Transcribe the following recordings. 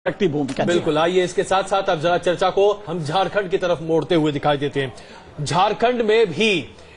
Active भूमिका। बिल्कुल, आइए इसके साथ साथ अब जरा चर्चा को हम झारखंड की तरफ मोड़ते हुए दिखाई देते हैं। झारखंड में भी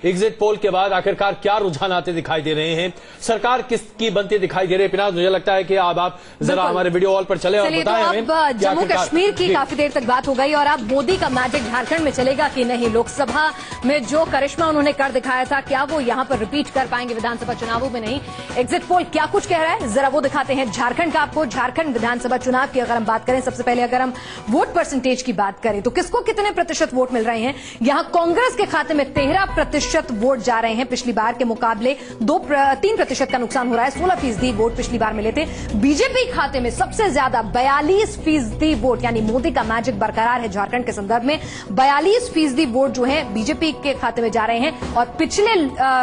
एग्जिट पोल के बाद आखिरकार क्या रुझान आते दिखाई दे रहे हैं, सरकार किसकी बनती दिखाई दे रही है। पिनाज, मुझे लगता है कि अब आप जरा हमारे वीडियो वॉल पर चले और बताएं हमें। अब जम्मू कश्मीर की काफी देर तक बात हो गई और अब मोदी का मैजिक झारखंड में चलेगा कि नहीं। लोकसभा में जो करिश्मा उन्होंने कर दिखाया था, क्या वो यहां पर रिपीट कर पाएंगे विधानसभा चुनावों में? नहीं। एग्जिट पोल क्या कुछ कह रहा है, जरा वो दिखाते हैं झारखंड का आपको। झारखंड विधानसभा चुनाव की अगर हम बात करें, सबसे पहले अगर हम वोट परसेंटेज की बात करें तो किसको कितने प्रतिशत वोट मिल रहे हैं। यहां कांग्रेस के खाते में 13% वोट जा रहे हैं, पिछली बार के मुकाबले 3% का नुकसान हो रहा है। 16% वोट पिछली बार मिले थे। बीजेपी खाते में सबसे ज्यादा 42% वोट, यानी मोदी का मैजिक बरकरार है झारखंड के संदर्भ में। 42% वोट जो है बीजेपी के खाते में जा रहे हैं और पिछले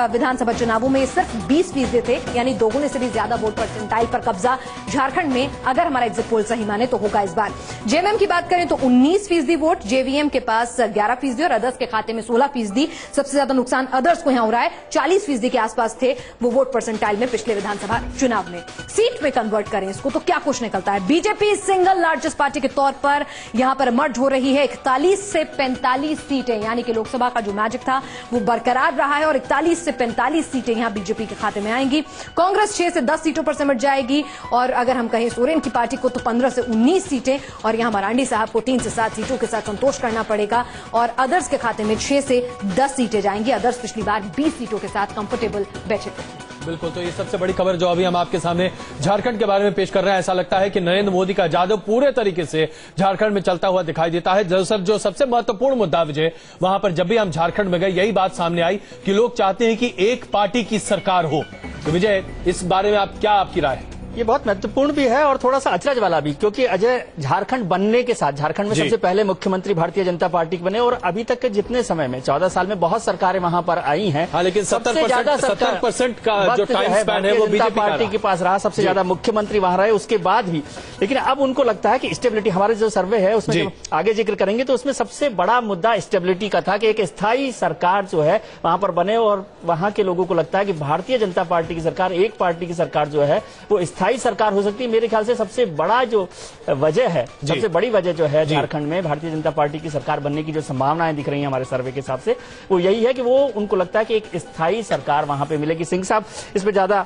विधानसभा चुनावों में सिर्फ 20% थे, यानी दोगुने से भी ज्यादा वोट परसेंटाइल पर कब्जा झारखंड में अगर हमारा एग्जिट पोल सही माने तो होगा इस बार। जेएमएम की बात करें तो 19% वोट, जेवीएम के पास 11% और अदर्स के खाते में 16%। सबसे ज्यादा नुकसान अदर्स को यहां हो रहा है, 40% के आसपास थे वो वोट परसेंटाइल में पिछले विधानसभा चुनाव में। सीट में कन्वर्ट करें इसको तो क्या कुछ निकलता है। बीजेपी सिंगल लार्जेस्ट पार्टी के तौर पर यहां पर मर्ज हो रही है। 41 से 45 सीटें, यानी कि लोकसभा का जो मैजिक था वो बरकरार रहा है और 41 से 45 सीटें यहां बीजेपी के खाते में आएंगी। कांग्रेस 6 से 10 सीटों पर सिमट जाएगी और अगर हम कहें सोरेन की पार्टी को तो 15 से 19 सीटें और यहां मरांडी साहब को 3 से 7 सीटों के साथ संतोष करना पड़ेगा और अदर्स के खाते में 6 से 10 सीटें जाएंगी। अदर्स पिछली बार 20 सीटों के साथ कंफर्टेबल बैठे थे। बिल्कुल, तो ये सबसे बड़ी खबर जो अभी हम आपके सामने झारखंड के बारे में पेश कर रहे हैं। ऐसा लगता है कि नरेंद्र मोदी का जादू पूरे तरीके से झारखंड में चलता हुआ दिखाई देता है। जो सबसे महत्वपूर्ण मुद्दा विजय, वहां पर जब भी हम झारखंड में गए यही बात सामने आई कि लोग चाहते हैं कि एक पार्टी की सरकार हो। तो विजय, इस बारे में आपकी राय है? ये बहुत महत्वपूर्ण भी है और थोड़ा सा अचरज वाला भी, क्योंकि अजय झारखंड बनने के साथ झारखंड में सबसे पहले मुख्यमंत्री भारतीय जनता पार्टी के बने और अभी तक के जितने समय में 14 साल में बहुत सरकारें वहां पर आई हैं। हाँ, लेकिन 70% का जो टाइम स्पैन है वो बीजेपी पार्टी के पास रहा, सबसे ज्यादा मुख्यमंत्री वहां रहे उसके बाद भी। लेकिन अब उनको लगता है कि स्टेबिलिटी, हमारे जो सर्वे है उसमें आगे जिक्र करेंगे तो उसमें सबसे बड़ा मुद्दा स्टेबिलिटी का था कि एक स्थायी सरकार जो है वहां पर बने और वहां के लोगों को लगता है कि भारतीय जनता पार्टी की सरकार, एक पार्टी की सरकार जो है वो स्थायी सरकार हो सकती है। मेरे ख्याल से सबसे बड़ा जो वजह है, सबसे बड़ी वजह जो है झारखंड में भारतीय जनता पार्टी की सरकार बनने की जो संभावनाएं दिख रही हैं हमारे सर्वे के हिसाब से, वो यही है कि वो उनको लगता है कि एक स्थायी सरकार वहां पे मिलेगी। सिंह साहब इस पे ज्यादा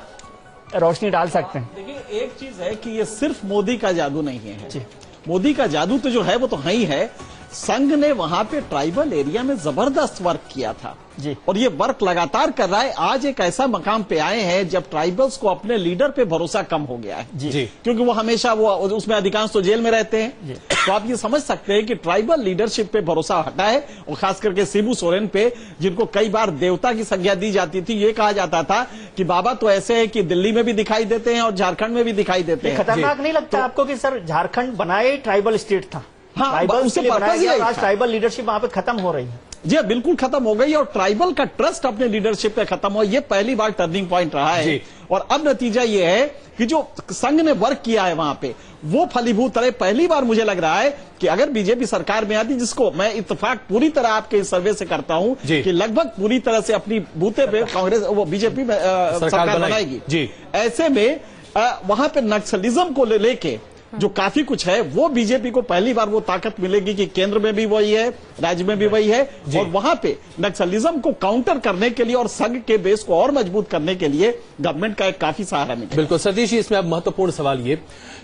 रोशनी डाल सकते हैं। देखिए, एक चीज है कि ये सिर्फ मोदी का जादू नहीं है। मोदी का जादू तो जो है वो तो है ही है। संघ ने वहां पे ट्राइबल एरिया में जबरदस्त वर्क किया था जी, और ये वर्क लगातार कर रहा है। आज एक ऐसा मकाम पे आए हैं जब ट्राइबल्स को अपने लीडर पे भरोसा कम हो गया है जी। क्योंकि वो हमेशा वो उसमें अधिकांश तो जेल में रहते हैं। तो आप ये समझ सकते हैं कि ट्राइबल लीडरशिप पे भरोसा हटा है और खास करके शिबू सोरेन पे, जिनको कई बार देवता की संज्ञा दी जाती थी। ये कहा जाता था कि बाबा तो ऐसे है कि दिल्ली में भी दिखाई देते हैं और झारखंड में भी दिखाई देते हैं। खतरनाक नहीं लगता आपको कि सर झारखंड बनाए ट्राइबल स्टेट था? हाँ, ट्राइबल उससे बनाया गया, आज था। ट्राइबल लीडरशिप वहां पे खत्म हो रही है। जी बिल्कुल खत्म हो गई और ट्राइबल का ट्रस्ट अपने लीडरशिप पे खत्म हुआ। ये पहली बार टर्निंग पॉइंट रहा है और अब नतीजा ये है कि जो संघ ने वर्क किया है वहां पे वो फलीभूत रहे। पहली बार मुझे लग रहा है कि अगर बीजेपी सरकार में आती, जिसको मैं इत्तेफाक पूरी तरह आपके इस सर्वे से करता हूं कि लगभग पूरी तरह से अपनी बूते पे कांग्रेस वो बीजेपी सरकार बनाएगी, ऐसे में वहां पे नक्सलिज्म को लेके जो काफी कुछ है वो बीजेपी को पहली बार वो ताकत मिलेगी कि केंद्र में भी वही है, राज्य में भी वही है और वहां पे नक्सलिज्म को काउंटर करने के लिए और संघ के बेस को और मजबूत करने के लिए गवर्नमेंट का एक काफी सहारा मिलेगा। बिल्कुल सतीश जी, इसमें अब महत्वपूर्ण सवाल ये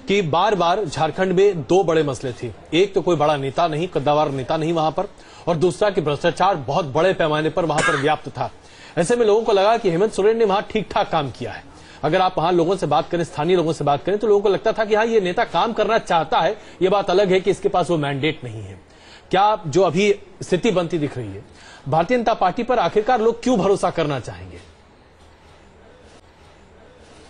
कि बार बार झारखंड में दो बड़े मसले थे। एक तो कोई बड़ा नेता नहीं, कद्दावर नेता नहीं वहां पर, और दूसरा कि भ्रष्टाचार बहुत बड़े पैमाने पर वहां पर व्याप्त था। ऐसे में लोगों को लगा कि हेमंत सोरेन ने वहां ठीक ठाक काम किया है। अगर आप वहां लोगों से बात करें, स्थानीय लोगों से बात करें, तो लोगों को लगता था कि हाँ ये नेता काम करना चाहता है। ये बात अलग है कि इसके पास वो मैंडेट नहीं है। क्या जो अभी स्थिति बनती दिख रही है, भारतीय जनता पार्टी पर आखिरकार लोग क्यों भरोसा करना चाहेंगे?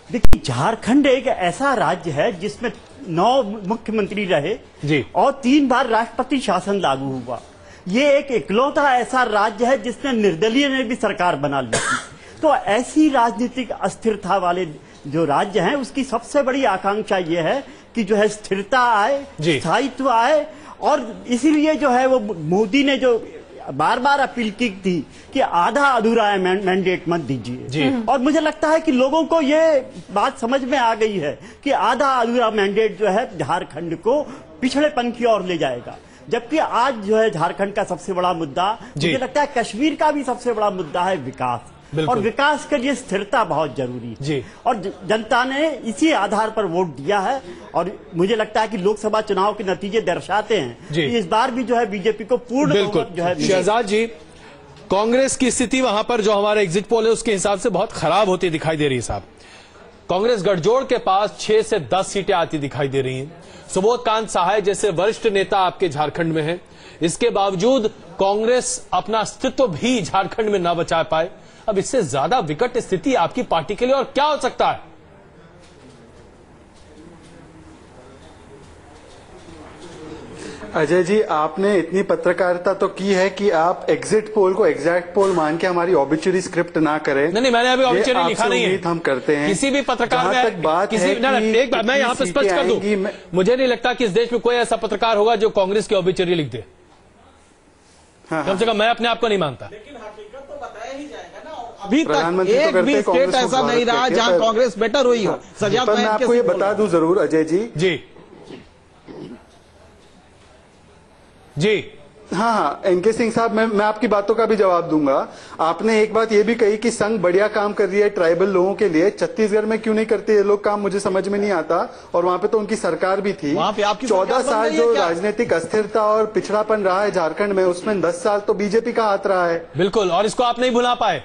देखिए, झारखंड एक ऐसा राज्य है जिसमें 9 मुख्यमंत्री रहे जी और 3 बार राष्ट्रपति शासन लागू हुआ। ये एक इकलौता ऐसा राज्य है जिसने निर्दलीय ने भी सरकार बना ली थी। तो ऐसी राजनीतिक अस्थिरता वाले जो राज्य हैं उसकी सबसे बड़ी आकांक्षा ये है कि जो है स्थिरता आए, स्थायित्व आए और इसीलिए जो है वो मोदी ने जो बार बार अपील की थी कि आधा अधूरा मैंडेट मत दीजिए, और मुझे लगता है कि लोगों को ये बात समझ में आ गई है कि आधा अधूरा मैंडेट जो है झारखंड को पिछड़ेपन की ओर ले जाएगा। जबकि आज जो है झारखंड का सबसे बड़ा मुद्दा, मुझे लगता है कश्मीर का भी सबसे बड़ा मुद्दा है विकास, और विकास के लिए स्थिरता बहुत जरूरी है, और जनता ने इसी आधार पर वोट दिया है। और मुझे लगता है कि लोकसभा चुनाव के नतीजे दर्शाते हैं कि इस बार भी जो है बीजेपी को पूर्ण बहुमत जो है। शहजाद जी, कांग्रेस की स्थिति वहां पर जो हमारे एग्जिट पोल है उसके हिसाब से बहुत खराब होती दिखाई दे रही है साहब। कांग्रेस गठजोड़ के पास 6 से 10 सीटें आती दिखाई दे रही हैं। सुबोध कांत सहाय जैसे वरिष्ठ नेता आपके झारखंड में हैं, इसके बावजूद कांग्रेस अपना अस्तित्व भी झारखंड में न बचा पाए। अब इससे ज्यादा विकट स्थिति आपकी पार्टी के लिए और क्या हो सकता है? अजय जी, आपने इतनी पत्रकारिता तो की है कि आप एग्जिट पोल को एग्जैक्ट पोल मान के हमारी ऑबिचुरी स्क्रिप्ट ना करें। नहीं, मैंने अभी ऑबिचुरी लिखा नहीं है। हम करते हैं किसी भी पत्रकार में तक बात है एक बात मैं यहाँ पे स्पष्ट कर दूं, मुझे नहीं लगता कि इस देश में कोई ऐसा पत्रकार होगा जो कांग्रेस की ऑबिचुरी लिख दे। कम से कम मैं अपने आप को नहीं मानता। लेकिन हकीकत तो बताया ही जाएगा ना। अभी तक एक भी स्टेट ऐसा नहीं रहा जहां कांग्रेस बेटर हुई हो। सजा मैं आपको ये बता दूं जरूर अजय जी। जी हाँ, एनके सिंह साहब, मैं आपकी बातों का भी जवाब दूंगा। आपने एक बात ये भी कही कि संघ बढ़िया काम कर रही है ट्राइबल लोगों के लिए। छत्तीसगढ़ में क्यों नहीं करते ये लोग काम, मुझे समझ में नहीं आता। और वहां पे तो उनकी सरकार भी थी। 14 साल जो राजनीतिक अस्थिरता और पिछड़ापन रहा है झारखंड में, उसमें 10 साल तो बीजेपी का हाथ रहा है। बिल्कुल, और इसको आप नहीं भुला पाए,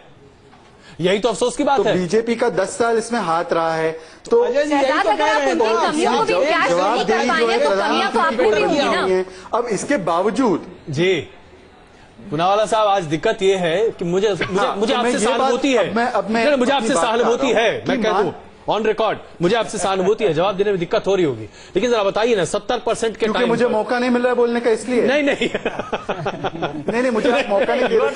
यही तो अफसोस की बात है। बीजेपी का 10 साल इसमें हाथ रहा है। तो अब इसके बावजूद जी पुनावाला साहब, आज दिक्कत ये है कि मुझे आपसे सहानुभूति है। मुझे आपसे सहानुभूति है, मैं कह दूं ऑन रिकॉर्ड, मुझे आपसे सहानुभूति है। जवाब देने में दिक्कत हो रही होगी, लेकिन जरा बताइए ना, 70% के टाइम मुझे मौका नहीं मिल रहा है बोलने का, इसलिए नहीं नहीं मुझे मौका नहीं मिल रहा।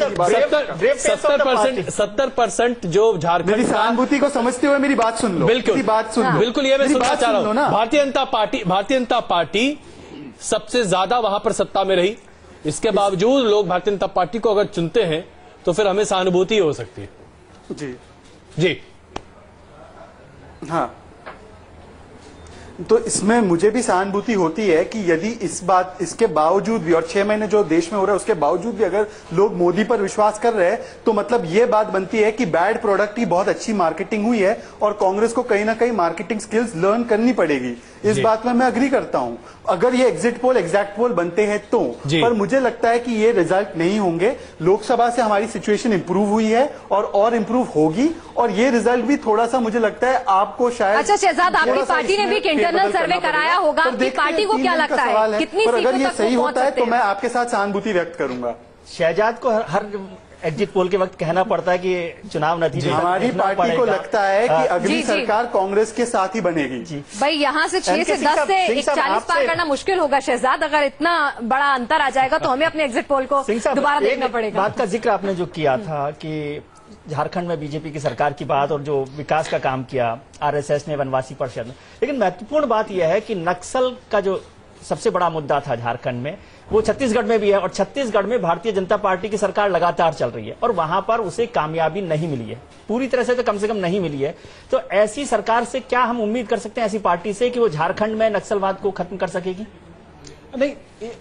70% जो झारखंड, मेरी सहानुभूति को समझते हुए मेरी बात सुन लो। बिल्कुल बात सुन लो, बिल्कुल ये मैं सुनना चाह रहा हूं। भारतीय जनता पार्टी सबसे ज्यादा वहां पर सत्ता में रही, इसके बावजूद लोग भारतीय जनता पार्टी को अगर चुनते हैं तो फिर हमें सहानुभूति हो सकती है। जी हाँ, तो इसमें मुझे भी सहानुभूति होती है कि यदि इसके बावजूद भी, और 6 महीने जो देश में हो रहा है उसके बावजूद भी अगर लोग मोदी पर विश्वास कर रहे हैं, तो मतलब ये बात बनती है कि बैड प्रोडक्ट की बहुत अच्छी मार्केटिंग हुई है और कांग्रेस को कहीं ना कहीं मार्केटिंग स्किल्स लर्न करनी पड़ेगी। इस बात में मैं अग्री करता हूं, अगर ये एग्जिट पोल एग्जैक्ट पोल बनते हैं तो। पर मुझे लगता है कि ये रिजल्ट नहीं होंगे। लोकसभा से हमारी सिचुएशन इंप्रूव हुई है और इंप्रूव होगी, और ये रिजल्ट भी थोड़ा सा मुझे लगता है आपको शायद। अच्छा शहजाद, आपकी पार्टी ने भी एक इंटरनल सर्वे कराया होगा, आपकी पार्टी को क्या लगता है कितनी सीटों तक अगर ये सही होता है तो मैं आपके साथ सहानुभूति व्यक्त करूंगा। शहजाद को हर एग्जिट पोल के वक्त कहना पड़ता है कि चुनाव नतीजे, हमारी पार्टी को लगता है कि अगली सरकार कांग्रेस के साथ ही बनेगी। भाई यहाँ से 6 से 10 से 40 पार करना मुश्किल होगा शहजाद। अगर इतना बड़ा अंतर आ जाएगा तो हमें अपने एग्जिट पोल को दोबारा देखना पड़ेगा। बात का जिक्र आपने जो किया था कि झारखंड में बीजेपी की सरकार की बात और जो विकास का काम किया आरएसएस ने, वनवासी परिषद, लेकिन महत्वपूर्ण बात यह है कि नक्सल का जो सबसे बड़ा मुद्दा था झारखंड में, वो छत्तीसगढ़ में भी है, और छत्तीसगढ़ में भारतीय जनता पार्टी की सरकार लगातार चल रही है और वहां पर उसे कामयाबी नहीं मिली है, पूरी तरह से तो कम से कम नहीं मिली है। तो ऐसी सरकार से क्या हम उम्मीद कर सकते हैं, ऐसी पार्टी से, कि वो झारखंड में नक्सलवाद को खत्म कर सकेगी? नहीं,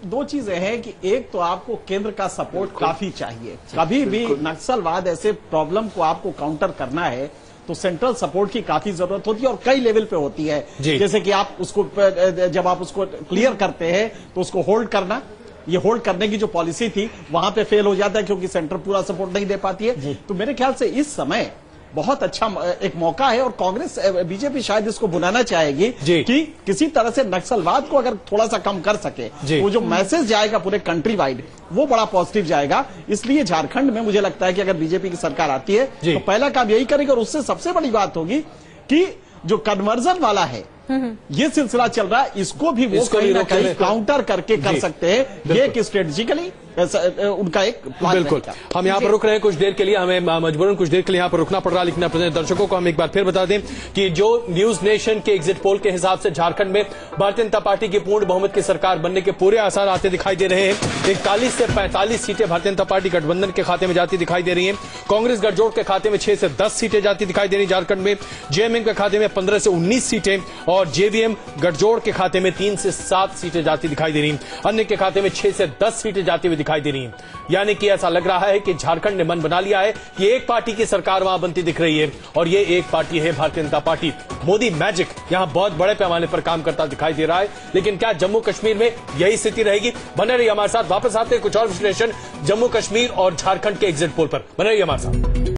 दो चीजें हैं कि एक तो आपको केंद्र का सपोर्ट काफी चाहिए। कभी भी नक्सलवाद ऐसे प्रॉब्लम को आपको काउंटर करना है तो सेंट्रल सपोर्ट की काफी जरूरत होती है, और कई लेवल पे होती है। जैसे कि आप उसको, जब आप उसको क्लियर करते हैं तो उसको होल्ड करना, ये होल्ड करने की जो पॉलिसी थी वहां पे फेल हो जाता है क्योंकि सेंटर पूरा सपोर्ट नहीं दे पाती है। तो मेरे ख्याल से इस समय बहुत अच्छा एक मौका है, और कांग्रेस, बीजेपी शायद इसको बुलाना चाहेगी कि किसी तरह से नक्सलवाद को अगर थोड़ा सा कम कर सके, वो जो मैसेज जाएगा पूरे कंट्री वाइड, वो बड़ा पॉजिटिव जाएगा। इसलिए झारखंड में मुझे लगता है कि अगर बीजेपी की सरकार आती है तो पहला काम यही करेगी, और उससे सबसे बड़ी बात होगी कि जो कन्वर्जन वाला है, ये सिलसिला चल रहा है, इसको भी वो कहीं ना कहीं काउंटर करके कर सकते हैं। ये एक स्ट्रेटेजिकली उनका एक प्लान बिल्कुल। हम यहाँ पर रुक रहे हैं कुछ देर के लिए, हमें मजबूरन कुछ देर के लिए यहाँ पर रुकना पड़ रहा है, लेकिन अपने दर्शकों को हम एक बार फिर बता दें कि जो न्यूज नेशन के एग्जिट पोल के हिसाब से झारखंड में भारतीय जनता पार्टी की पूर्ण बहुमत की सरकार बनने के पूरे आसार आते दिखाई दे रहे हैं। 41 से 45 सीटें भारतीय जनता पार्टी गठबंधन के खाते में जाती दिखाई दे रही है। कांग्रेस गठजोड़ के खाते में 6 से 10 सीटें जाती दिखाई दे रही झारखंड में। जेएमएम के खाते में 15 से 19 सीटें और जेवीएम गठजोड़ के खाते में 3 से 7 सीटें जाती दिखाई दे रही। अन्य के खाते में 6 से 10 सीटें जाती हुई दिखाई दे रही हैं। यानी कि ऐसा लग रहा है कि झारखंड ने मन बना लिया है कि एक पार्टी की सरकार वहां बनती दिख रही है और ये एक पार्टी है भारतीय जनता पार्टी। मोदी मैजिक यहां बहुत बड़े पैमाने पर काम करता दिखाई दे रहा है। लेकिन क्या जम्मू कश्मीर में यही स्थिति रहेगी? बने रहिए हमारे साथ, वापस आते हैं कुछ और विश्लेषण जम्मू कश्मीर और झारखंड के एग्जिट पोल पर। बने रहिए हमारे साथ।